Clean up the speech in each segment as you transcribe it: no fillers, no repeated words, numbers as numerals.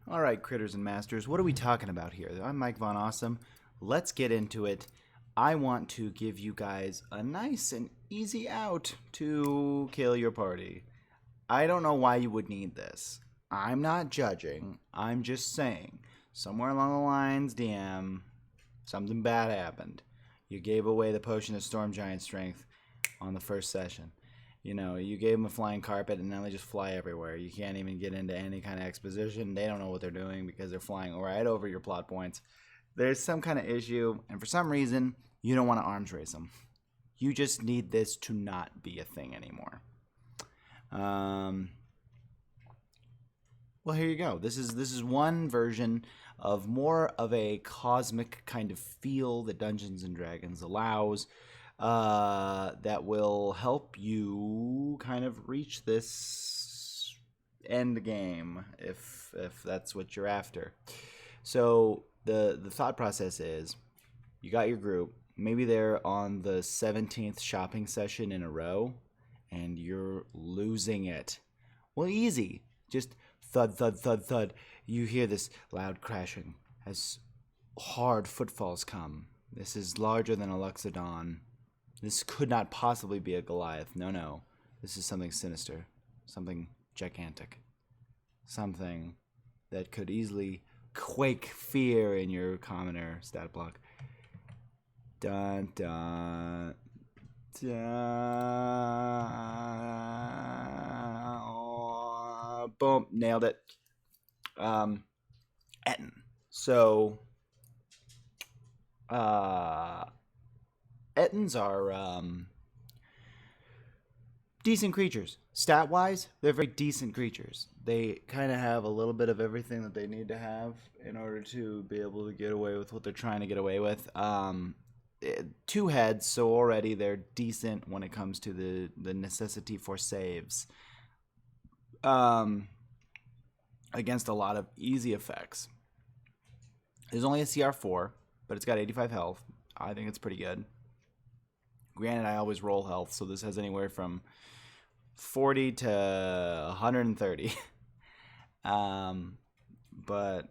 All right, critters and masters, what are we talking about here? I'm Mike Von Awesome. Let's get into it. I want to give you guys a nice and easy out to kill your party. I don't know why you would need this. I'm not judging. I'm just saying. Somewhere along the lines, DM, something bad happened. You gave away the potion of Storm Giant Strength on the first session. You know, you gave them a flying carpet and now they just fly everywhere. You can't even get into any kind of exposition. They don't know what they're doing because they're flying right over your plot points. There's some kind of issue, and for some reason, you don't want to arms race them. You just need this to not be a thing anymore. Well, here you go. This is one version of more of a cosmic kind of feel that Dungeons and Dragons allows. That will help you kind of reach this end game if that's what you're after. So the thought process is, you got your group. Maybe they're on the 17th shopping session in a row, and you're losing it. Well, easy. Just thud, thud, thud, thud. You hear this loud crashing as hard footfalls come. This is larger than a Luxodon. This could not possibly be a Goliath. No. This is something sinister. Something gigantic. Something that could easily quake fear in your commoner stat block. Dun dun dun. Boom. Nailed it. Etten. So, Ettins are decent creatures. Stat-wise, they're very decent creatures. They kind of have a little bit of everything that they need to have in order to be able to get away with what they're trying to get away with. 2 heads, so already they're decent when it comes to the necessity for saves. Against a lot of easy effects. There's only a CR 4, but it's got 85 health. I think it's pretty good. Granted, I always roll health, so this has anywhere from 40 to 130. But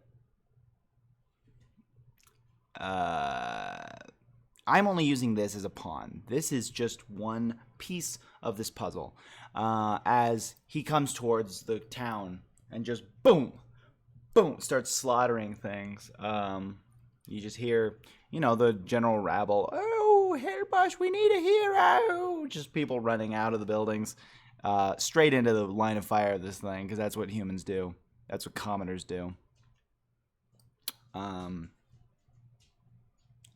I'm only using this as a pawn. This is just one piece of this puzzle. As he comes towards the town and just boom, starts slaughtering things. You just hear, the general rabble. Oh, Hairbush, we need a hero! Just people running out of the buildings, straight into the line of fire of this thing, because that's what humans do. That's what commoners do.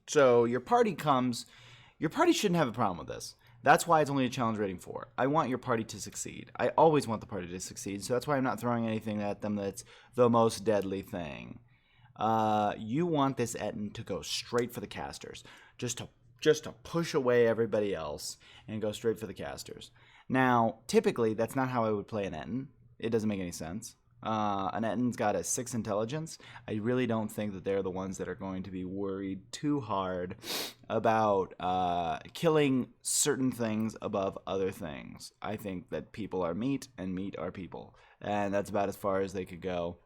So your party shouldn't have a problem with this. That's why it's only a challenge rating 4. I want your party to succeed. I always want the party to succeed, so that's why I'm not throwing anything at them that's the most deadly thing. You want this Etten to go straight for the casters, just to push away everybody else and go straight for the casters. Now, typically, that's not how I would play an Etten. It doesn't make any sense. An Etten's got a 6 intelligence. I really don't think that they're the ones that are going to be worried too hard about killing certain things above other things. I think that people are meat and meat are people, and that's about as far as they could go.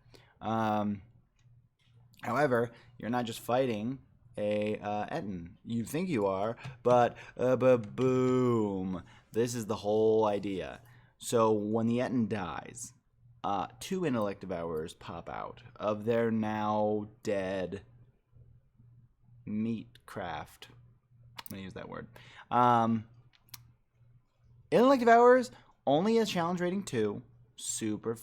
However, you're not just fighting a Etten. You think you are, but boom. This is the whole idea. So when the Etten dies, 2 Intellect Devourers pop out of their now dead meat craft. I'm going to use that word. Intellect Devourers, only a challenge rating 2. Super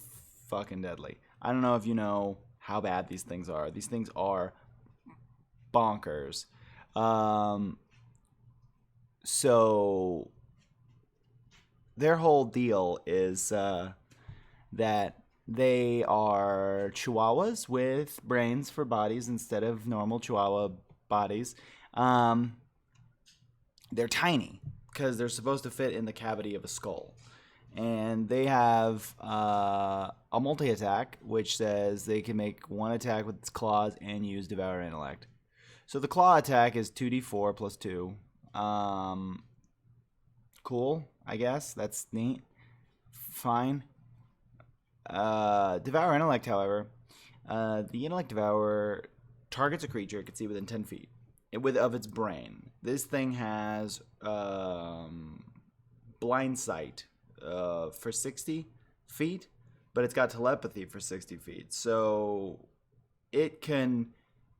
fucking deadly. I don't know if you know how bad these things are. These things are bonkers. So their whole deal is that they are chihuahuas with brains for bodies instead of normal chihuahua bodies. They're tiny because they're supposed to fit in the cavity of a skull. And they have a multi-attack, which says they can make 1 attack with its claws and use Devour Intellect. So the claw attack is 2d4 plus 2. Cool, I guess. That's neat. Fine. Devour Intellect, however, The Intellect Devourer targets a creature it can see within 10 feet of its brain. This thing has blind sight for 60 feet, but it's got telepathy for 60 feet. So it can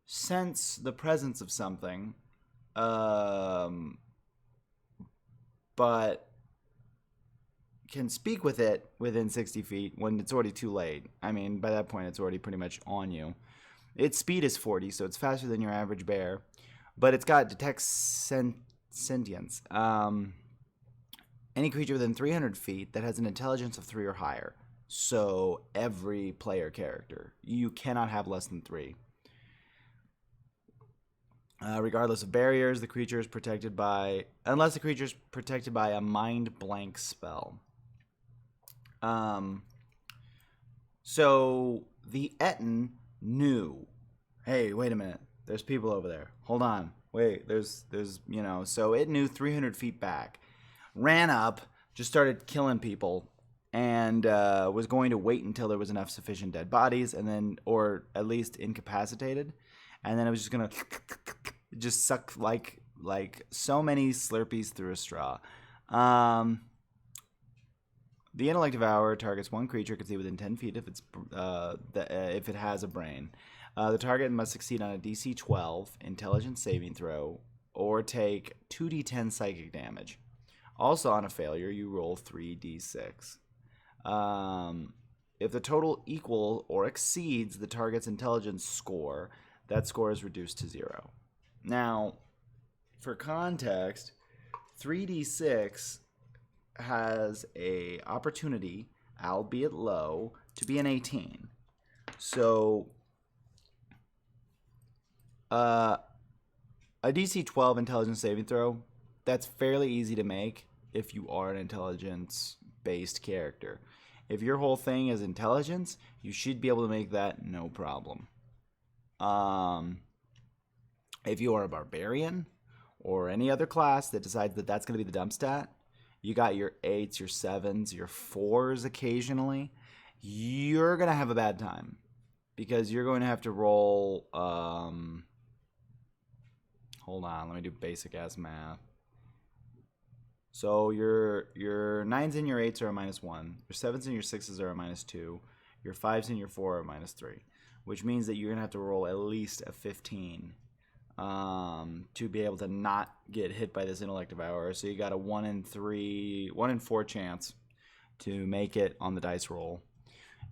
sense the presence of something, but can speak with it within 60 feet when it's already too late. I mean, by that point, it's already pretty much on you. Its speed is 40, so it's faster than your average bear, but it's got detect sentience. Any creature within 300 feet that has an intelligence of 3 or higher. So every player character. You cannot have less than 3. Regardless of barriers, the creature is protected by... Unless the creature is protected by a mind blank spell. So the Etten knew, hey, wait a minute, there's people over there. Hold on. Wait, there's so it knew 300 feet back. Ran up, just started killing people, and was going to wait until there was enough sufficient dead bodies, and then, or at least incapacitated, and then it was just gonna just suck like so many Slurpees through a straw. The Intellect Devourer targets one creature it can see within 10 feet if it has a brain. The target must succeed on a DC 12 Intelligence saving throw or take 2d10 psychic damage. Also, on a failure, you roll 3d6. If the total equal or exceeds the target's intelligence score, that score is reduced to 0. Now, for context, 3d6 has a opportunity, albeit low, to be an 18. So, a DC 12 intelligence saving throw, that's fairly easy to make if you are an intelligence-based character. If your whole thing is intelligence, you should be able to make that no problem. If you are a barbarian or any other class that decides that that's going to be the dump stat, you got your 8s, your 7s, your 4s occasionally, you're going to have a bad time because you're going to have to roll... hold on, let me do basic-ass math. So your 9s and your 8s are a -1. Your 7s and your 6s are a -2. Your 5s and your 4 are a -3. Which means that you're going to have to roll at least a 15 to be able to not get hit by this Intellect Devourer. So you got a 1 in 4 chance to make it on the dice roll.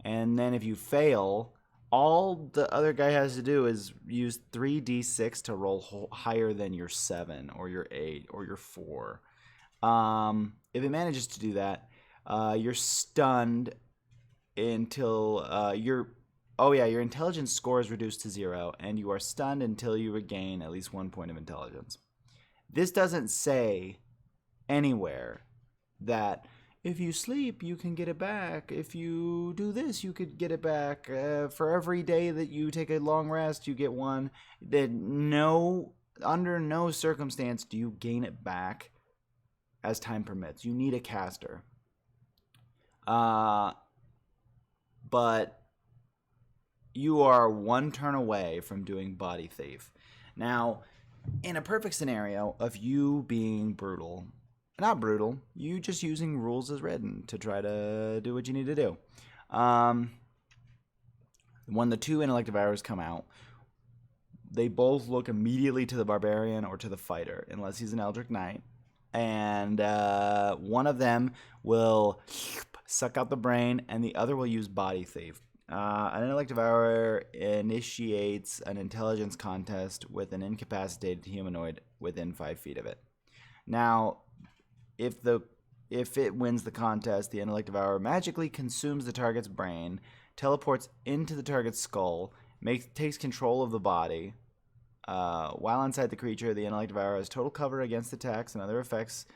And then if you fail, all the other guy has to do is use 3d6 to roll higher than your 7 or your 8 or your 4. If it manages to do that, you're stunned until your intelligence score is reduced to 0, and you are stunned until you regain at least 1 point of intelligence. This doesn't say anywhere that if you sleep, you can get it back. If you do this, you could get it back. For every day that you take a long rest, you get 1. Under no circumstance do you gain it back as time permits. You need a caster. But you are 1 turn away from doing Body Thief. Now, in a perfect scenario of you being brutal, not brutal, you just using rules as written to try to do what you need to do. When the 2 Intellect Devourers come out, they both look immediately to the Barbarian or to the Fighter, unless he's an Eldritch Knight. And one of them will suck out the brain, and the other will use Body Thief. An Intellect Devourer initiates an intelligence contest with an incapacitated humanoid within 5 feet of it. Now, if it wins the contest, the Intellect Devourer magically consumes the target's brain, teleports into the target's skull, takes control of the body. While inside the creature, the Intellect Devourer has total cover against attacks and other effects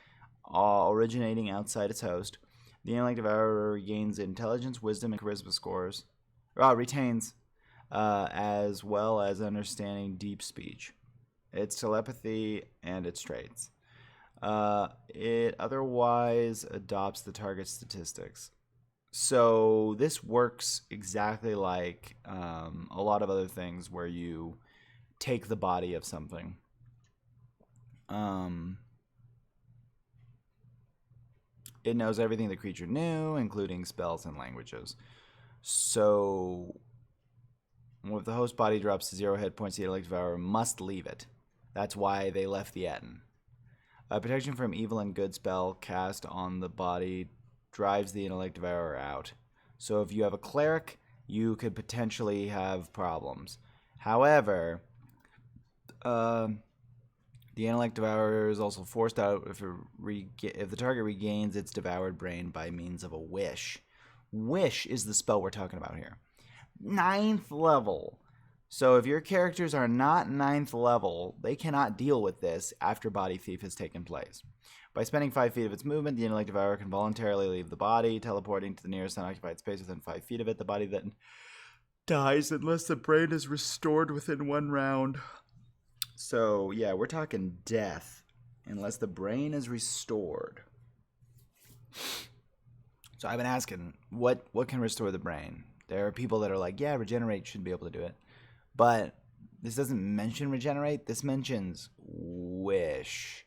originating outside its host. The Intellect Devourer regains intelligence, wisdom, and charisma scores. Retains, as well as understanding deep speech, its telepathy, and its traits. It otherwise adopts the target's statistics. So this works exactly like a lot of other things where you take the body of something. It knows everything the creature knew, including spells and languages. So if the host body drops to 0 hit points, the Intellect Devourer must leave it. That's why they left the Etten. A protection from evil and good spell cast on the body drives the Intellect Devourer out. So if you have a cleric, you could potentially have problems. However, the Intellect Devourer is also forced out if the target regains its devoured brain by means of a wish. Wish is the spell we're talking about here. 9th level. So if your characters are not 9th level, they cannot deal with this after Body Thief has taken place. By spending 5 feet of its movement, the Intellect Devourer can voluntarily leave the body, teleporting to the nearest unoccupied space within 5 feet of it. The body then dies unless the brain is restored within 1 round. So, yeah, we're talking death unless the brain is restored. So I've been asking, what can restore the brain? There are people that are like, yeah, regenerate should be able to do it. But this doesn't mention regenerate. This mentions wish.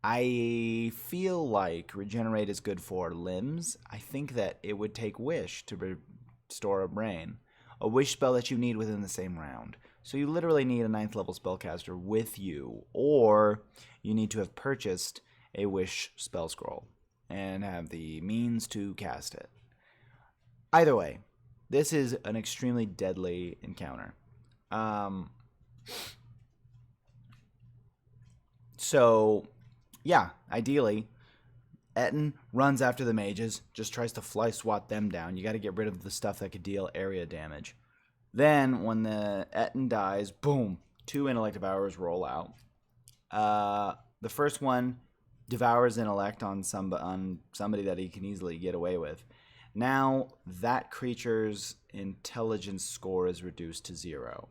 I feel like regenerate is good for limbs. I think that it would take wish to restore a brain. A wish spell that you need within the same round. So you literally need a 9th level spellcaster with you, or you need to have purchased a wish spell scroll and have the means to cast it. Either way, this is an extremely deadly encounter. So, yeah, ideally, Etten runs after the mages, just tries to fly swat them down. You got to get rid of the stuff that could deal area damage. Then, when the Etten dies, boom, 2 Intellect Devourers roll out. The first one devours Intellect on somebody that he can easily get away with. Now, that creature's intelligence score is reduced to 0,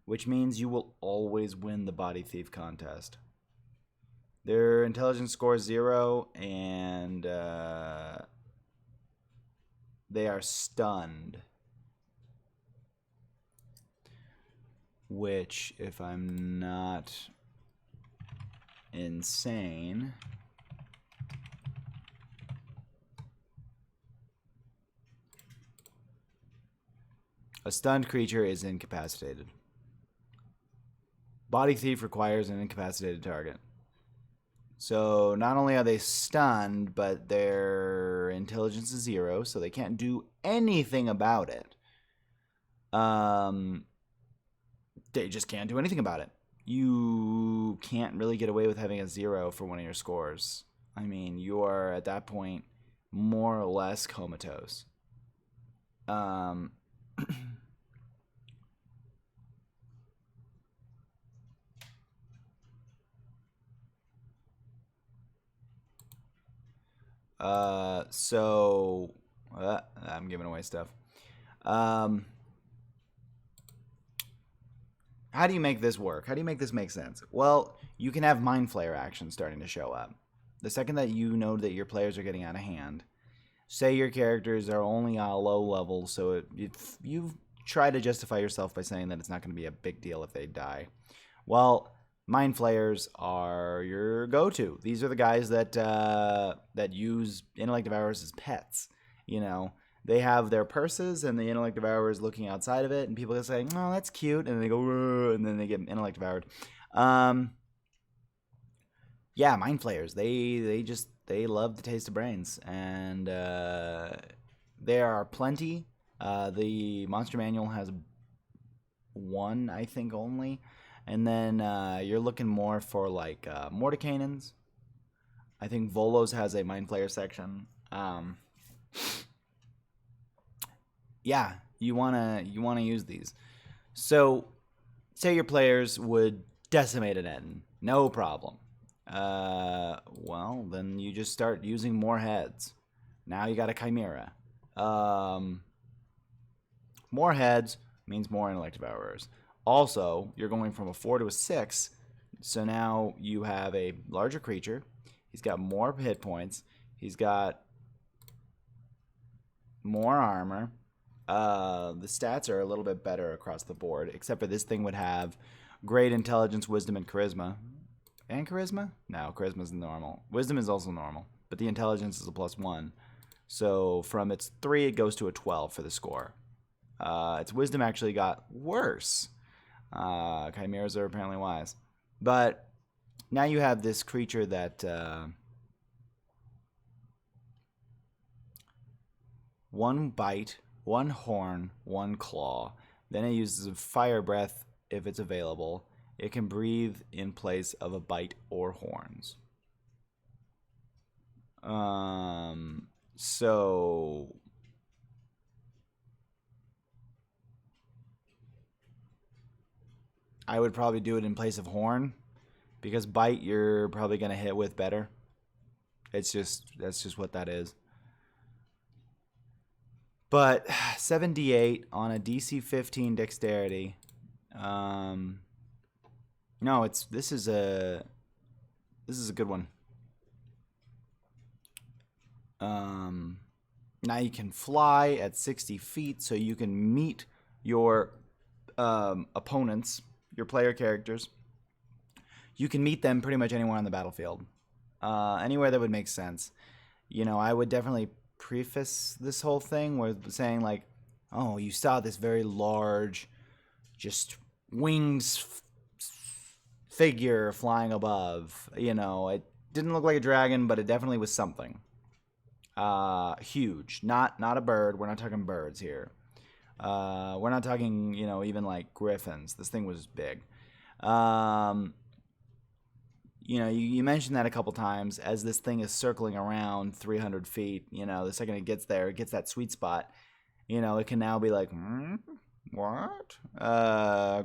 which means you will always win the Body Thief contest. Their intelligence score is 0, and they are stunned. Which, if I'm not insane, a stunned creature is incapacitated. Body Thief requires an incapacitated target. So not only are they stunned, but their intelligence is 0, so they can't do anything about it. They just can't do anything about it. You can't really get away with having a 0 for one of your scores. I mean, you are at that point more or less comatose. I'm giving away stuff. How do you make this work? How do you make this make sense? Well, you can have Mind Flayer actions starting to show up. The second that you know that your players are getting out of hand, say your characters are only on a low level, so you try to justify yourself by saying that it's not going to be a big deal if they die. Well, Mind Flayers are your go-to. These are the guys that use Intellect Devourers as pets. You know, they have their purses, and the Intellect Devourer is looking outside of it, and people are saying, "Oh, that's cute," and they go, and then they get Intellect Devoured. Yeah, Mind Flayers. They love the taste of brains, and there are plenty. The Monster Manual has 1, I think, only. And then you're looking more for like Mordenkainen's. I think Volo's has a Mind Flayer section. Yeah, you wanna use these. So, say your players would decimate an Etten, no problem. Well, then you just start using more heads. Now you got a Chimera. More heads means more Intellect Devourers. Also, you're going from a 4 to a 6, so now you have a larger creature. He's got more hit points. He's got more armor. The stats are a little bit better across the board, except for this thing would have great intelligence, wisdom, and charisma. And charisma? No, charisma is normal. Wisdom is also normal, but the intelligence is a +1. So from its 3, it goes to a 12 for the score. Its wisdom actually got worse. Chimeras are apparently wise. But now you have this creature that... one bite, one horn, one claw. Then it uses a fire breath if it's available. It can breathe in place of a bite or horns. So I would probably do it in place of horn, because bite you're probably gonna hit with better. That's just what that is. But 7d8 on a DC 15 dexterity. No, this is a good one. Now you can fly at 60 feet, so you can meet your opponents, your player characters. You can meet them pretty much anywhere on the battlefield, anywhere that would make sense. You know, I would definitely preface this whole thing with saying like, oh, you saw this very large, just wings figure flying above. You know, it didn't look like a dragon, but it definitely was something. Huge. Not a bird. We're not talking birds here. We're not talking, you know, even like griffins. This thing was big. You know, you mentioned that a couple times as this thing is circling around 300 feet. You know, the second it gets there, it gets that sweet spot. You know, it can now be like, what?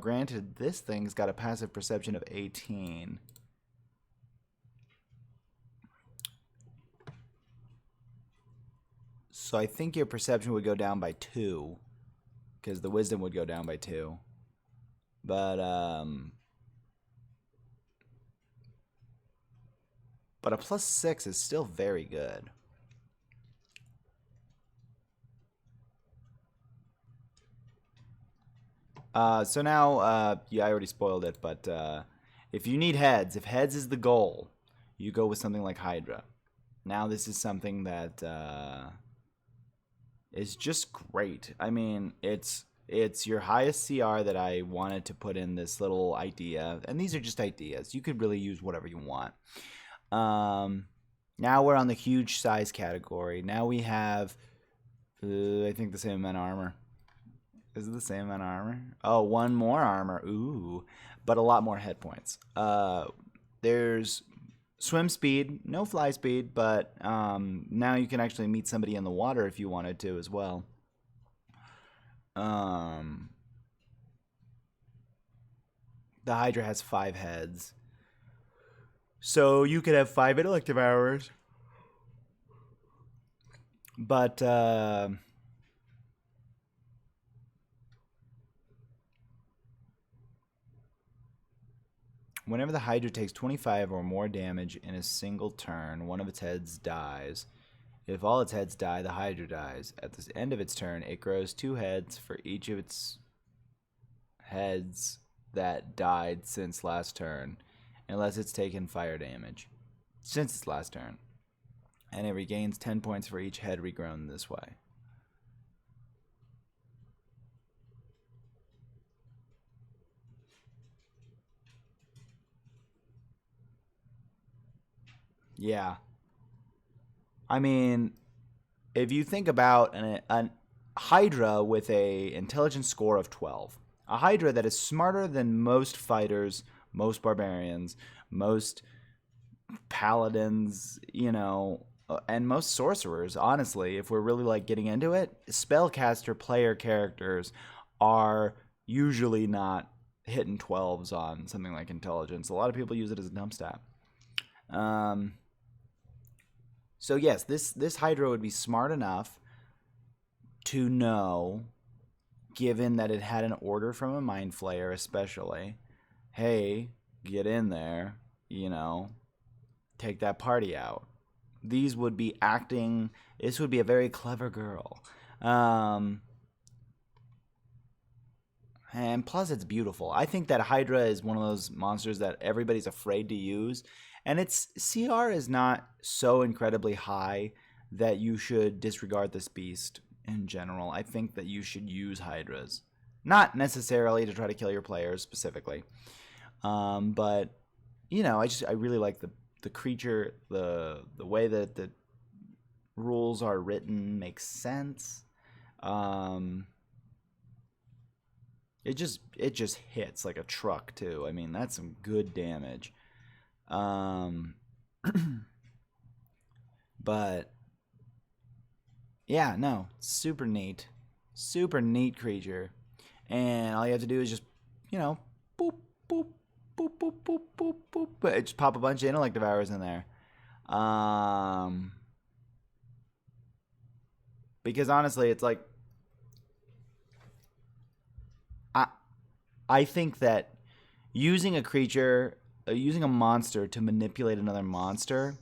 Granted, this thing's got a passive perception of 18. So I think your perception would go down by 2, because the wisdom would go down by 2. But a +6 is still very good. So now, yeah, I already spoiled it, but if you need heads, if heads is the goal, you go with something like Hydra. Now this is something that is just great. I mean, it's your highest CR that I wanted to put in this little idea, and these are just ideas. You could really use whatever you want. Now we're on the huge size category. Now we have, I think, the same amount of armor. Is it the same amount of armor? Oh, one more armor. Ooh, but a lot more head points. There's swim speed, no fly speed, but now you can actually meet somebody in the water if you wanted to as well. The Hydra has 5 heads. So you could have 5 intellect Devourers. But whenever the Hydra takes 25 or more damage in a single turn, one of its heads dies. If all its heads die, the Hydra dies. At the end of its turn, it grows 2 heads for each of its heads that died since last turn, unless it's taken fire damage since its last turn. And it regains 10 points for each head regrown this way. Yeah. I mean, if you think about an Hydra with a intelligence score of 12, a Hydra that is smarter than most fighters, most barbarians, most paladins, you know, and most sorcerers, honestly, if we're really like getting into it, spellcaster player characters are usually not hitting 12s on something like intelligence. A lot of people use it as a dump stat. So yes, this Hydra would be smart enough to know, given that it had an order from a Mind Flayer especially, hey, get in there, you know, take that party out. These would be acting, this would be a very clever girl. Um, and plus, it's beautiful. I think that Hydra is one of those monsters that everybody's afraid to use, and its CR is not so incredibly high that you should disregard this beast in general. I think that you should use Hydras, not necessarily to try to kill your players specifically, but I really like the creature, the way that the rules are written makes sense. It just hits like a truck too. I mean, that's some good damage. Um, but yeah, no, super neat creature, and all you have to do is just boop boop boop boop boop boop boop, just pop a bunch of intellect devourers in there. Because honestly, it's like I I think that using a creature, using a monster to manipulate another monster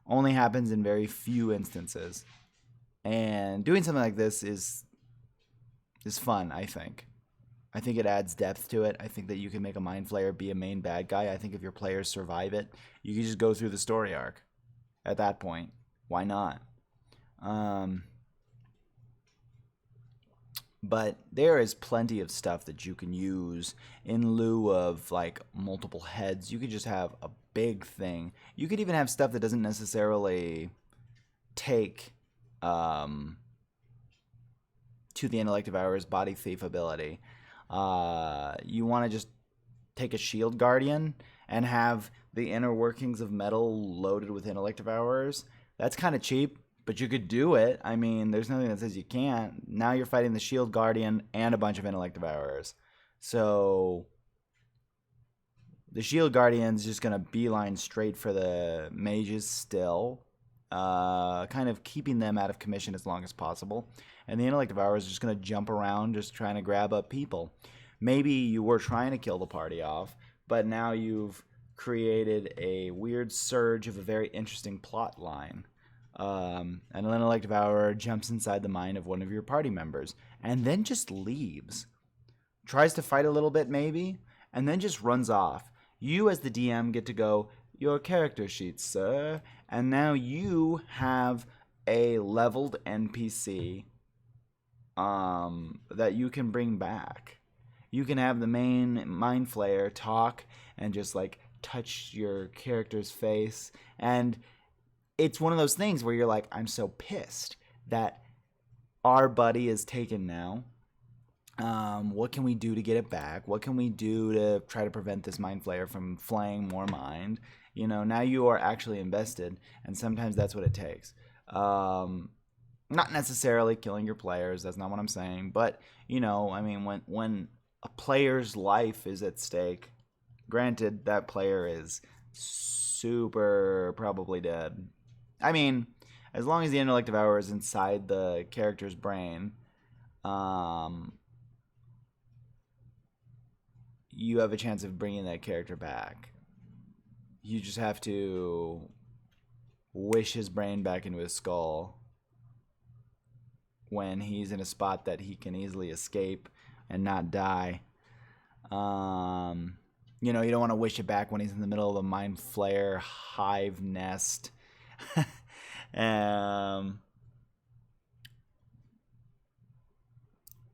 only happens in very few instances. And doing something like this is fun, I think. I think it adds depth to it. I think that you can make a Mind Flayer be a main bad guy. I think if your players survive it, you can just go through the story arc at that point. Why not? But there is plenty of stuff that you can use in lieu of like multiple heads. You could just have a big thing. You could even have stuff that doesn't necessarily take to the Intellect Devourer's body thief ability. You want to just take a Shield Guardian and have the inner workings of metal loaded with Intellect Devourers. That's kind of cheap, but you could do it. I mean, there's nothing that says you can't. Now you're fighting the Shield Guardian and a bunch of Intellect Devourers. So the Shield Guardian's just going to beeline straight for the mages still, kind of keeping them out of commission as long as possible. And the Intellect Devourer is just going to jump around just trying to grab up people. Maybe you were trying to kill the party off, but now you've created a weird surge of a very interesting plot line. And an Intellect Devourer jumps inside the mind of one of your party members and then just leaves. Tries to fight a little bit maybe, and then just runs off. You as the DM get to go, your character sheet, sir. And now you have a leveled NPC that you can bring back. You can have the main Mind Flayer talk and just like touch your character's face. And it's one of those things where you're like, I'm so pissed that our buddy is taken now. What can we do to get it back? What can we do to try to prevent this Mind Flayer from flaying more mind? Now you are actually invested, and sometimes that's what it takes. Not necessarily killing your players, that's not what I'm saying, but, I mean, when a player's life is at stake, granted, that player is super probably dead. I mean, as long as the Intellect Devourer is inside the character's brain, you have a chance of bringing that character back. You just have to wish his brain back into his skull when he's in a spot that he can easily escape and not die. You don't want to wish it back when he's in the middle of a Mind Flayer hive nest.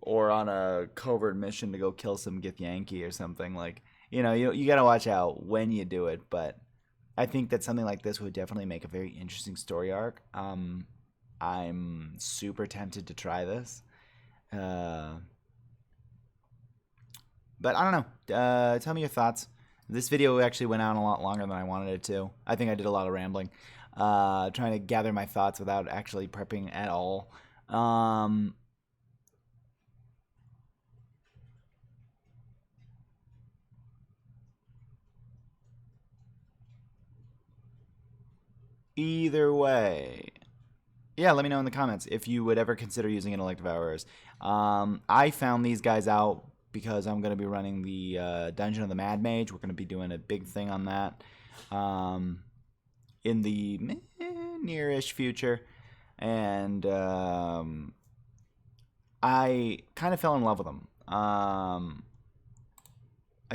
Or on a covert mission to go kill some Githyanki or something. Like, you got to watch out when you do it, but I think that something like this would definitely make a very interesting story arc. I'm super tempted to try this. But I don't know. Tell me your thoughts. This video actually went on a lot longer than I wanted it to. I think I did a lot of rambling. Trying to gather my thoughts without actually prepping at all. Either way. Yeah, let me know in the comments if you would ever consider using Intellect Devourers. I found these guys out because I'm going to be running the Dungeon of the Mad Mage. We're going to be doing a big thing on that in the nearish future. And I kind of fell in love with them. I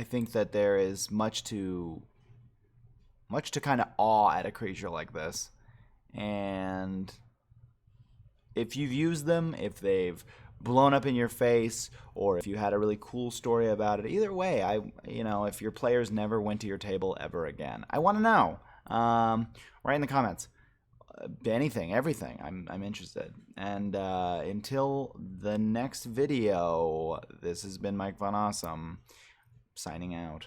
think that there is much to kind of awe at a creature like this, and if you've used them, if they've blown up in your face, or if you had a really cool story about it, either way, if your players never went to your table ever again, I want to know. Write in the comments. Anything, everything. I'm interested. And until the next video, this has been Mike Von Awesome, signing out.